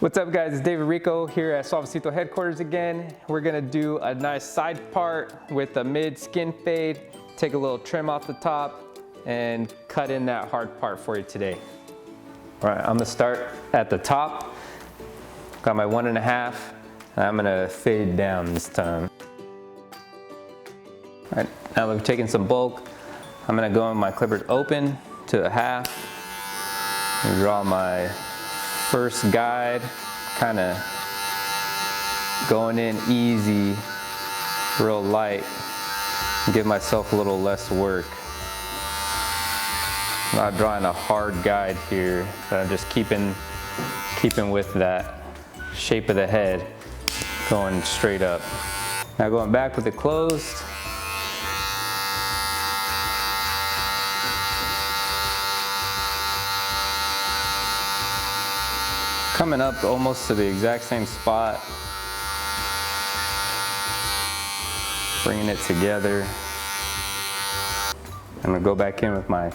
What's up guys, it's David Rico here at Suavecito headquarters again. We're gonna do a nice side part with a mid skin fade, take a little trim off the top and cut in that hard part for you today. All right, I'm gonna start at the top. Got my 1.5 and I'm gonna fade down this time. All right, now we've taken some bulk. I'm gonna go in my clippers open to a 1/2 and draw my first guide, kind of going in easy, real light, give myself a little less work. I'm not drawing a hard guide here, but I'm just keeping with that shape of the head, going straight up. Now going back with it closed. Coming up almost to the exact same spot. Bringing it together. I'm gonna go back in with my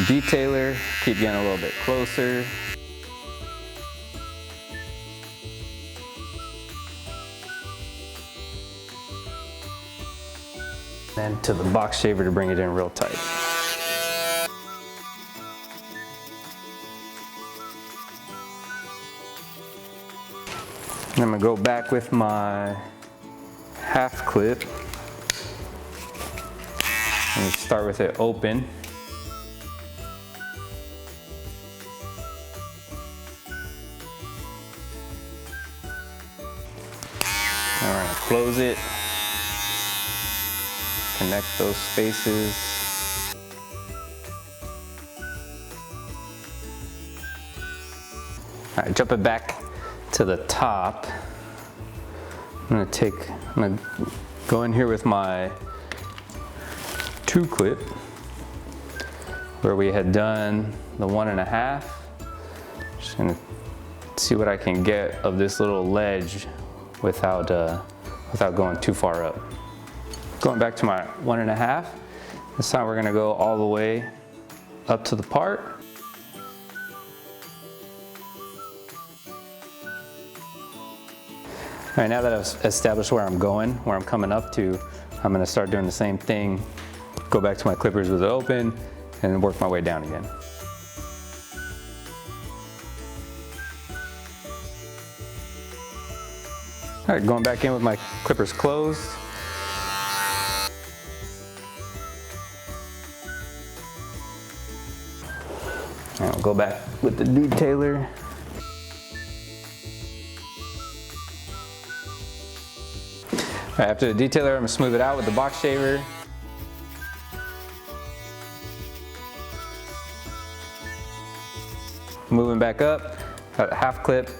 detailer, keep getting a little bit closer. Then to the box shaver to bring it in real tight. I'm gonna go back with my 1/2 clip and start with it open. And we're gonna close it, connect those spaces. All right, jump it back to the top. I'm gonna go in here with my 2 clip where we had done the 1.5. Just gonna see what I can get of this little ledge without going too far up. Going back to my 1.5. This time we're gonna go all the way up to the part. All right, now that I've established where I'm going, where I'm coming up to, I'm gonna start doing the same thing. Go back to my clippers with it open and work my way down again. All right, going back in with my clippers closed. And I'll go back with the detailer. After the detailer, I'm gonna smooth it out with the box shaver. Moving back up, got a 1/2 clip.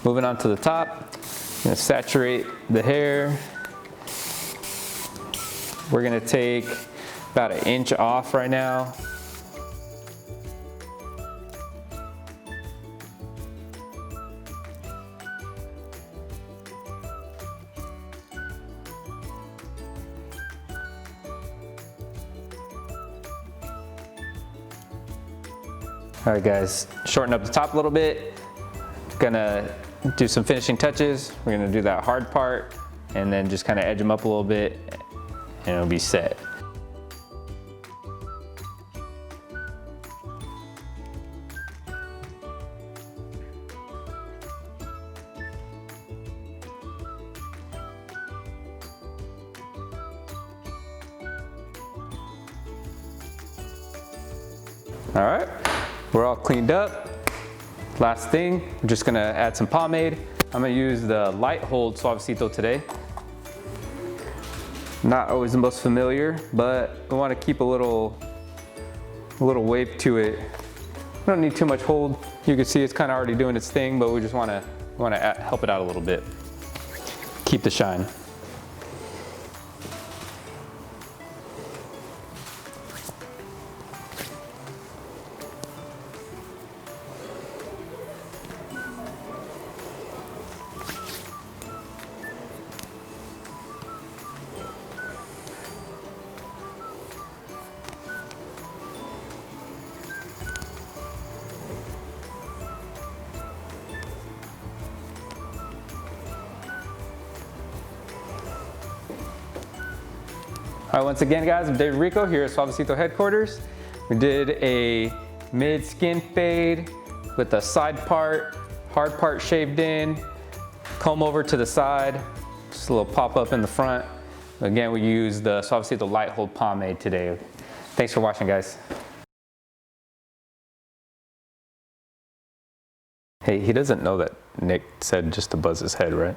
Moving on to the top, I'm gonna saturate the hair. We're gonna take about 1 inch off right now. All right guys, shorten up the top a little bit. Gonna do some finishing touches. We're gonna do that hard part and then just kind of edge them up a little bit and it'll be set. All right. We're all cleaned up. Last thing, I'm just gonna add some pomade. I'm gonna use the Light Hold Suavecito today. Not always the most familiar, but we wanna keep a little wave to it. We don't need too much hold. You can see it's kinda already doing its thing, but we just wanna help it out a little bit. Keep the shine. All right, once again, guys, I'm David Rico here at Suavecito headquarters. We did a mid skin fade with the side part, hard part shaved in, comb over to the side, just a little pop up in the front. Again, we used the Suavecito Light Hold Pomade today. Thanks for watching, guys. Hey, he doesn't know that Nick said just to buzz his head, right?